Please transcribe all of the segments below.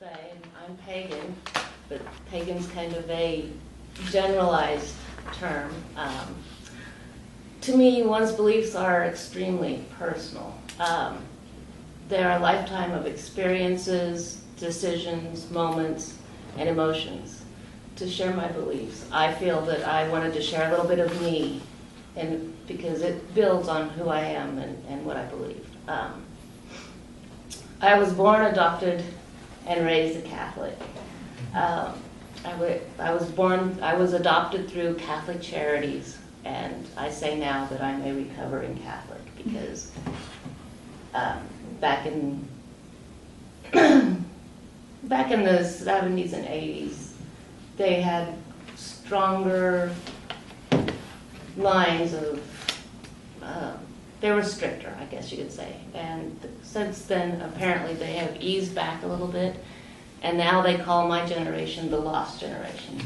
Faith, and I'm pagan, but pagan's kind of a generalized term. To me, one's beliefs are extremely personal. They're a lifetime of experiences, decisions, moments, and emotions. To share my beliefs, I feel that I wanted to share a little bit of me, and because it builds on who I am and what I believe. I was born, adopted, and raised a Catholic. I was adopted through Catholic Charities, and I say now that I'm a recovering Catholic because back in the 70s and 80s, they had stronger lines of, they were stricter, I guess you could say. And since then, apparently, they have eased back a little bit. And now they call my generation the lost generation.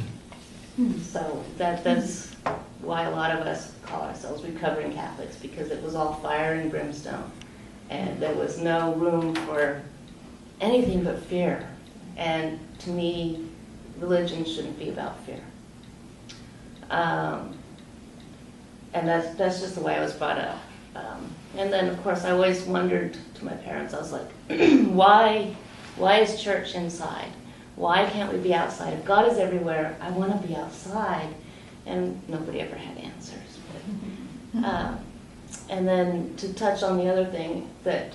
So that's why a lot of us call ourselves recovering Catholics, because it was all fire and brimstone. And there was no room for anything but fear. And to me, religion shouldn't be about fear. And that's just the way I was brought up. And then, of course, I always wondered to my parents, I was like, why is church inside? Why can't we be outside? If God is everywhere, I want to be outside. And nobody ever had answers. And then to touch on the other thing that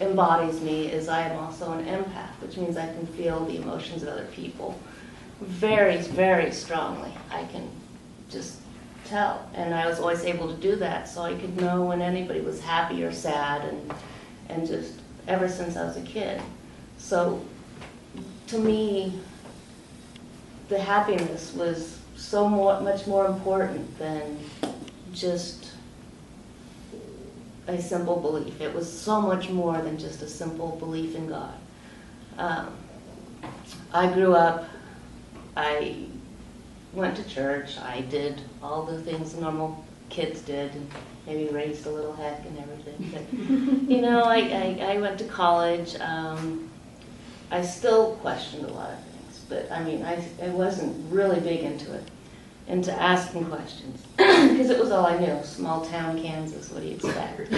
embodies me is I am also an empath, which means I can feel the emotions of other people very, very strongly. I can just tell, and I was always able to do that, so I could know when anybody was happy or sad, and just ever since I was a kid. So to me, the happiness was much more important than just a simple belief. It was so much more than just a simple belief in God. I grew up, I went to church, I did all the things normal kids did, and maybe raised a little heck and everything. But, you know, I went to college. I still questioned a lot of things, but I mean, I wasn't really big into asking questions, because it was all I knew. Small town Kansas, what do you expect?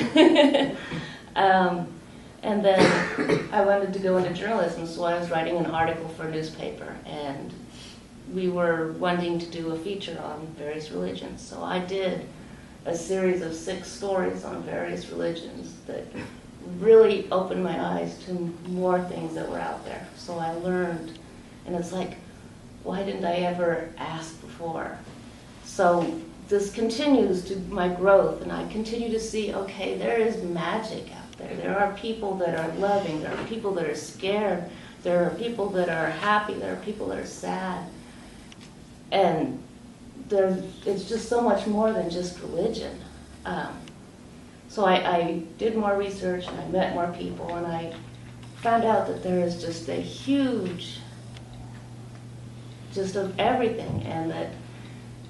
And then I wanted to go into journalism, so I was writing an article for a newspaper, and we were wanting to do a feature on various religions. So I did a series of 6 stories on various religions that really opened my eyes to more things that were out there. So I learned, and it's like, why didn't I ever ask before? So this continues to my growth, and I continue to see, okay, there is magic out there. There are people that are loving, there are people that are scared, there are people that are happy, there are people that are sad. And it's just so much more than just religion. So I did more research, and I met more people, and I found out that there is just a huge, just of everything, and that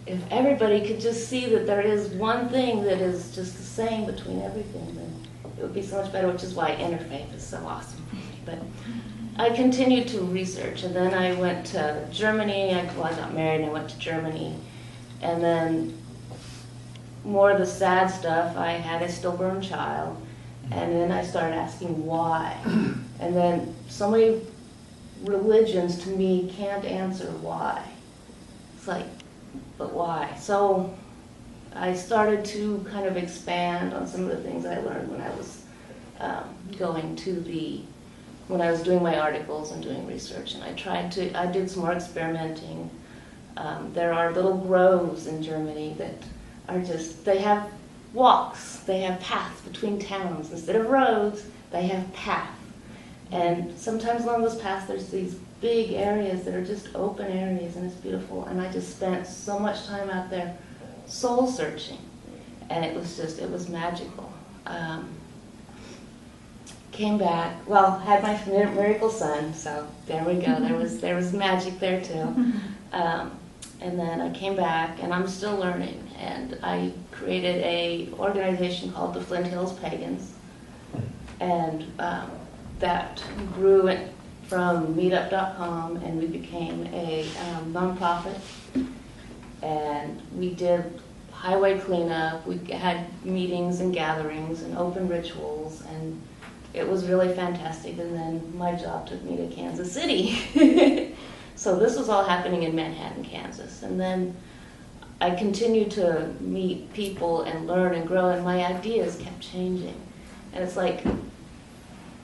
if everybody could just see that there is one thing that is just the same between everything, then it would be so much better, which is why Interfaith is so awesome for me. But I continued to research, and then I went to Germany. I got married, and I went to Germany. And then more of the sad stuff, I had a stillborn child, and then I started asking why. And then so many religions, to me, can't answer why. It's like, but why? So I started to kind of expand on some of the things I learned when I was when I was doing my articles and doing research, and I did some more experimenting. There are little groves in Germany that are they have walks, they have paths between towns. Instead of roads, they have paths. And sometimes along those paths, there's these big areas that are just open areas, and it's beautiful. And I just spent so much time out there soul searching, and it was magical. Came back, had my miracle son, so there we go. There was magic there too. And then I came back, and I'm still learning. And I created a organization called the Flint Hills Pagans, and that grew from meetup.com, and we became a nonprofit. And we did highway cleanup. We had meetings and gatherings and open rituals, and it was really fantastic. And then my job took me to Kansas City. So this was all happening in Manhattan, Kansas. And then I continued to meet people and learn and grow, and my ideas kept changing. And it's like,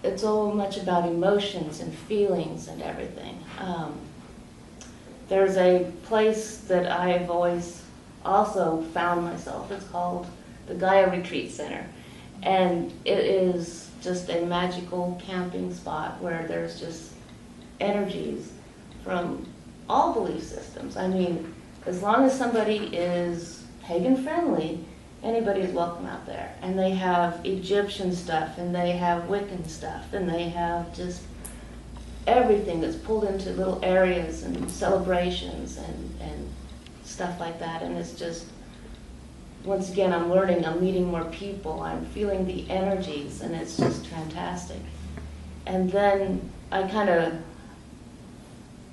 it's so much about emotions and feelings and everything. There's a place that I've always also found myself. It's called the Gaia Retreat Center. And it is just a magical camping spot where there's just energies from all belief systems. I mean, as long as somebody is pagan friendly, anybody is welcome out there. And they have Egyptian stuff, and they have Wiccan stuff, and they have just everything that's pulled into little areas and celebrations and stuff like that. And it's just, once again, I'm learning, I'm meeting more people, I'm feeling the energies, and it's just fantastic. And then I kind of,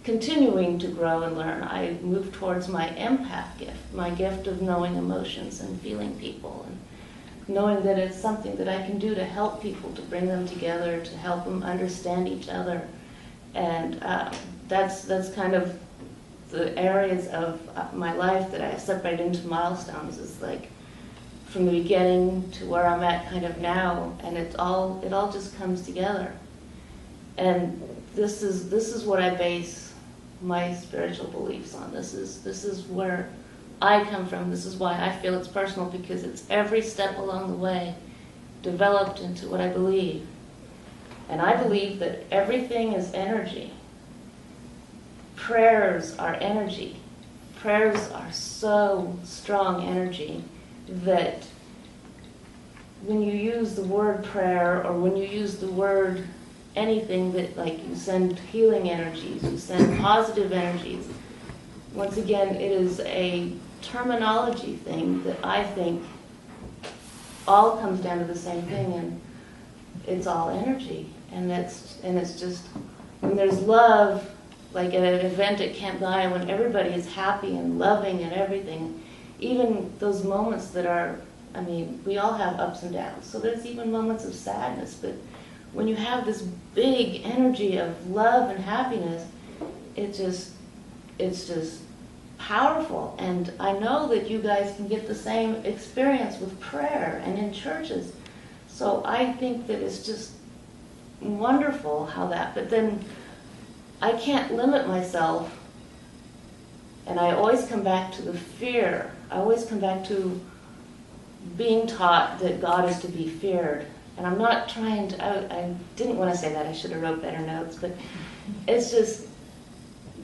continuing to grow and learn, I moved towards my empath gift, my gift of knowing emotions and feeling people, and knowing that it's something that I can do to help people, to bring them together, to help them understand each other. And that's kind of the areas of my life that I separate into milestones. Is like from the beginning to where I'm at kind of now, and it all just comes together. And this is what I base my spiritual beliefs on. This is where I come from. This is why I feel it's personal, because it's every step along the way developed into what I believe. And I believe that everything is energy. Prayers are energy. Prayers are so strong energy that when you use the word prayer, or when you use the word anything, that like you send healing energies, you send positive energies, once again, it is a terminology thing that I think all comes down to the same thing, and it's all energy. And it's just, when there's love, like at an event at Camp Gaia, when everybody is happy and loving and everything, even those moments that are, I mean, we all have ups and downs, so there's even moments of sadness, but when you have this big energy of love and happiness, it's just powerful. And I know that you guys can get the same experience with prayer and in churches. So I think that it's just wonderful how that, but then I can't limit myself, and I always come back to the fear. I always come back to being taught that God is to be feared. And I'm not trying to, I didn't want to say that, I should have wrote better notes, but it's just,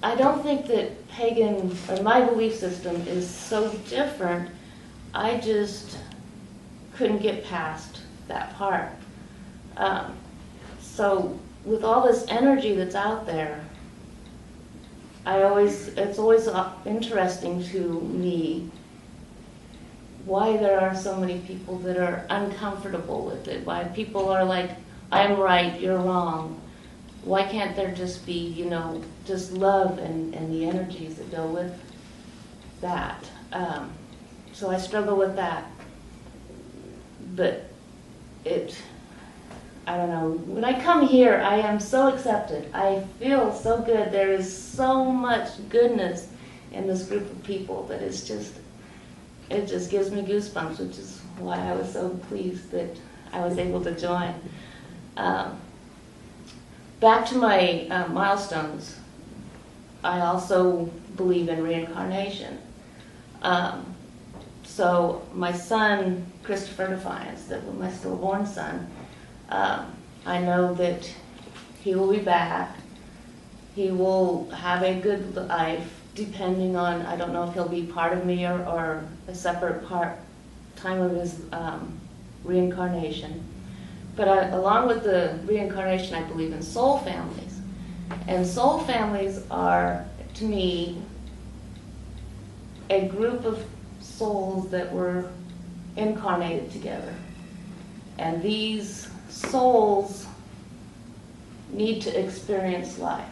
I don't think that pagan, or my belief system is so different. I just couldn't get past that part. So with all this energy that's out there, it's always interesting to me why there are so many people that are uncomfortable with it, why people are like, I'm right, you're wrong. Why can't there just be, just love and the energies that go with that? So I struggle with that. But I don't know, when I come here, I am so accepted. I feel so good. There is so much goodness in this group of people that it just gives me goosebumps, which is why I was so pleased that I was able to join. Back to my milestones, I also believe in reincarnation. So my son, Christopher Defiance, my stillborn son, I know that he will be back. He will have a good life, depending on, I don't know if he'll be part of me or a separate time of his reincarnation. But along with the reincarnation, I believe in soul families. And soul families are, to me, a group of souls that were incarnated together. And these souls need to experience life.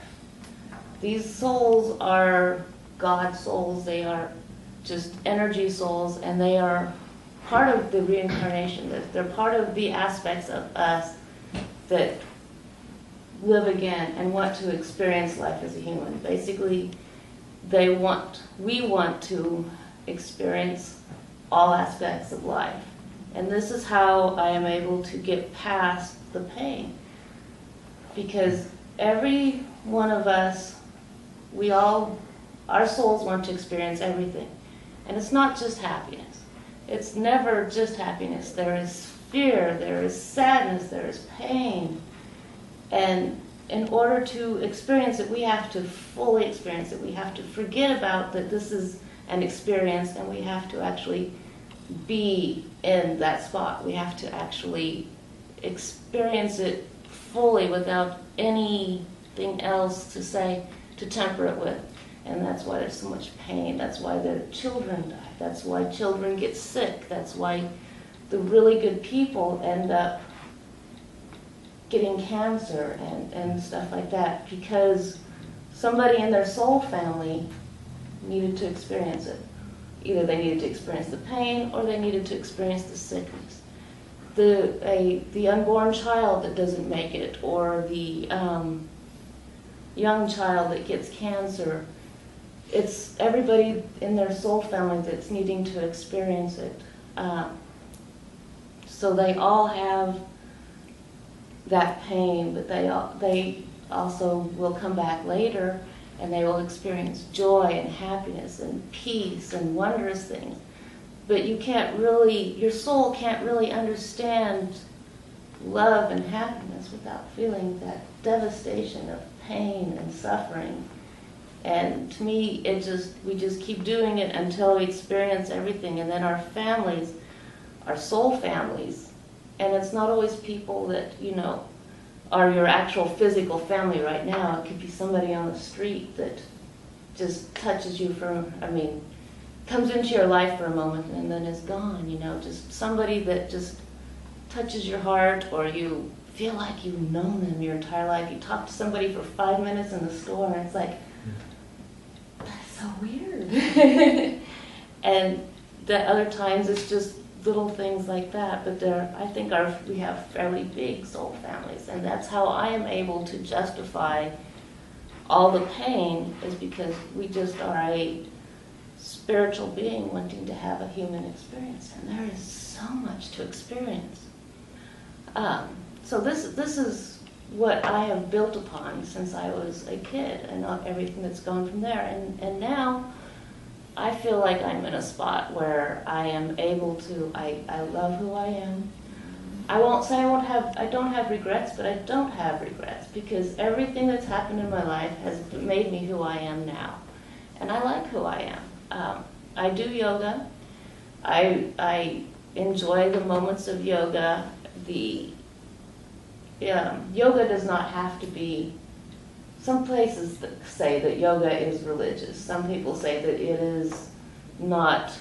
These souls are God souls, they are just energy souls, and they are part of the reincarnation. They're part of the aspects of us that live again and want to experience life as a human. Basically, we want to experience all aspects of life. And this is how I am able to get past the pain. Because every one of us, our souls want to experience everything. And it's not just happiness. It's never just happiness. There is fear, there is sadness, there is pain. And in order to experience it, we have to fully experience it. We have to forget about that this is an experience, and we have to actually be in that spot. We have to actually experience it fully without anything else to say to temper it with. And that's why there's so much pain. That's why the children die. That's why children get sick. That's why the really good people end up getting cancer and stuff like that, because somebody in their soul family needed to experience it. Either they needed to experience the pain or they needed to experience the sickness. The unborn child that doesn't make it, or the young child that gets cancer, it's everybody in their soul family that's needing to experience it. So they all have that pain, but they also will come back later and they will experience joy and happiness and peace and wondrous things. But your soul can't really understand love and happiness without feeling that devastation of pain and suffering. And to me, we just keep doing it until we experience everything. And then our families, our soul families, and it's not always people that, are your actual physical family right now. It could be somebody on the street that just touches you comes into your life for a moment and then is gone, just somebody that just touches your heart, or you feel like you've known them your entire life. You talk to somebody for 5 minutes in the store and it's like, that's so weird. And the other times it's just little things like that, but I think we have fairly big soul families, and that's how I am able to justify all the pain, is because we just are a spiritual being wanting to have a human experience, and there is so much to experience. So this is what I have built upon since I was a kid, and not everything that's gone from there. And now I feel like I'm in a spot where I am able to, I love who I am. I won't say I don't have regrets, but I don't have regrets, because everything that's happened in my life has made me who I am now. And I like who I am. I do yoga. I enjoy the moments of yoga. Yoga does not have to be. Some places say that yoga is religious. Some people say that it is not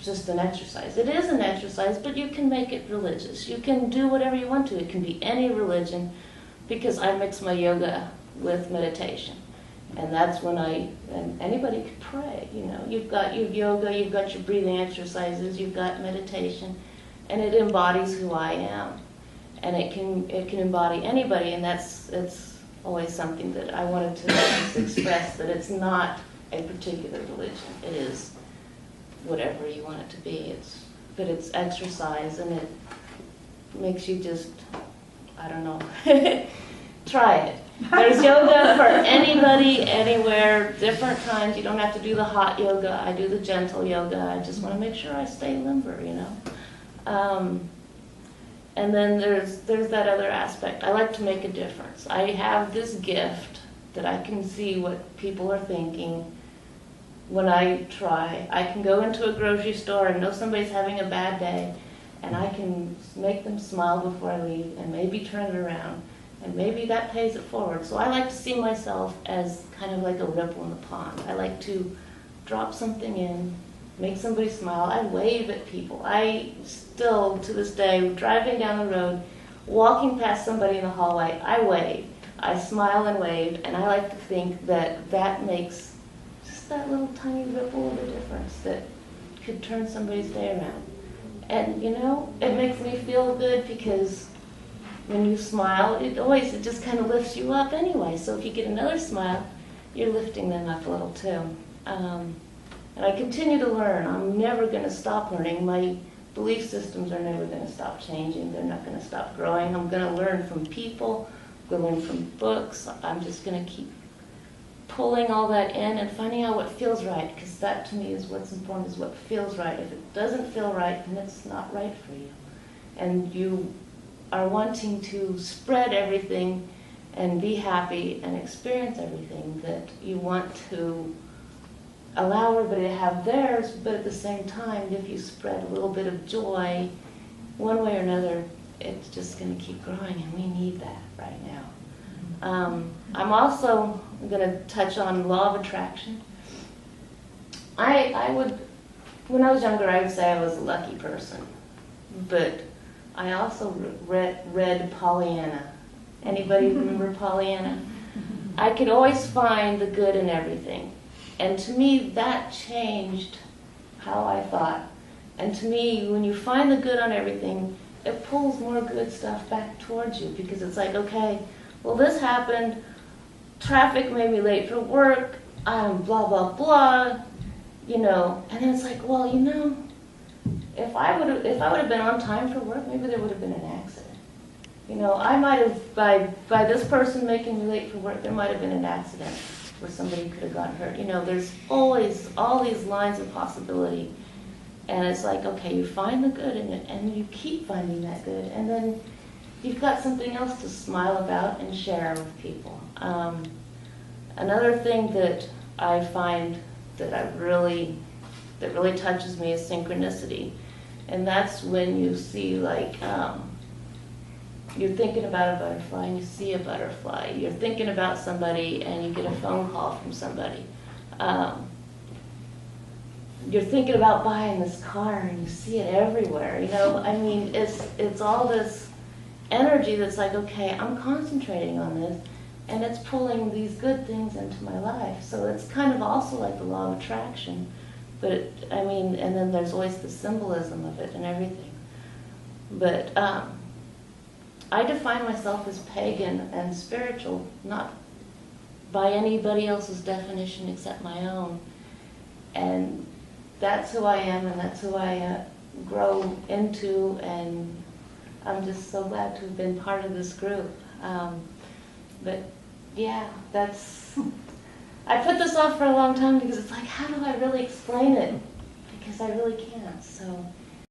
just an exercise. It is an exercise, but you can make it religious. You can do whatever you want to. It can be any religion, because I mix my yoga with meditation. And that's when and anybody can pray, You've got your yoga, you've got your breathing exercises, you've got meditation, and it embodies who I am. And it can embody anybody, and it's always something that I wanted to express, that it's not a particular religion. It is whatever you want it to be. But it's exercise, and it makes you just, I don't know, try it. There's yoga for anybody, anywhere, different times. You don't have to do the hot yoga. I do the gentle yoga. I just want to make sure I stay limber, And then there's that other aspect. I like to make a difference. I have this gift that I can see what people are thinking when I try. I can go into a grocery store and know somebody's having a bad day, and I can make them smile before I leave and maybe turn it around, and maybe that pays it forward. So I like to see myself as kind of like a ripple in the pond. I like to drop something in, make somebody smile. I wave at people. I still, to this day, driving down the road, walking past somebody in the hallway, I wave. I smile and wave, and I like to think that that makes just that little tiny ripple of a difference that could turn somebody's day around. And you know, it makes me feel good because when you smile, it just kind of lifts you up anyway. So if you get another smile, you're lifting them up a little too. And I continue to learn. I'm never going to stop learning. My belief systems are never going to stop changing. They're not going to stop growing. I'm going to learn from people. I'm going to learn from books. I'm just going to keep pulling all that in and finding out what feels right, because that to me is what's important, is what feels right. If it doesn't feel right, then it's not right for you. And you are wanting to spread everything and be happy and experience everything, that you want to allow everybody to have theirs, but at the same time, if you spread a little bit of joy, one way or another, it's just going to keep growing, and we need that right now. I'm also going to touch on law of attraction. I would, when I was younger, I would say I was a lucky person, but I also read Pollyanna. Anybody remember Pollyanna? I could always find the good in everything. And to me, that changed how I thought. And to me, when you find the good on everything, it pulls more good stuff back towards you, because it's like, okay, well, this happened, traffic made me late for work, I'm blah, blah, blah, you know. And then it's like, well, you know, if I would have been on time for work, maybe there would have been an accident. You know, I might have, by this person making me late for work, there might have been an accident where somebody could have gotten hurt. You know, there's always all these lines of possibility. And it's like, okay, you find the good in it, and you keep finding that good, and then you've got something else to smile about and share with people. Another thing that I find that really touches me is synchronicity. And that's when you see, like, you're thinking about a butterfly and you see a butterfly. You're thinking about somebody and you get a phone call from somebody. You're thinking about buying this car and you see it everywhere. You know, I mean, it's all this energy that's like, okay, I'm concentrating on this, and it's pulling these good things into my life. So it's kind of also like the law of attraction. But I mean, and then there's always the symbolism of it and everything. But I define myself as pagan and spiritual, not by anybody else's definition except my own. And that's who I am, and that's who I grow into, and I'm just so glad to have been part of this group. But yeah, that's, I put this off for a long time because it's like, how do I really explain it? Because I really can't. So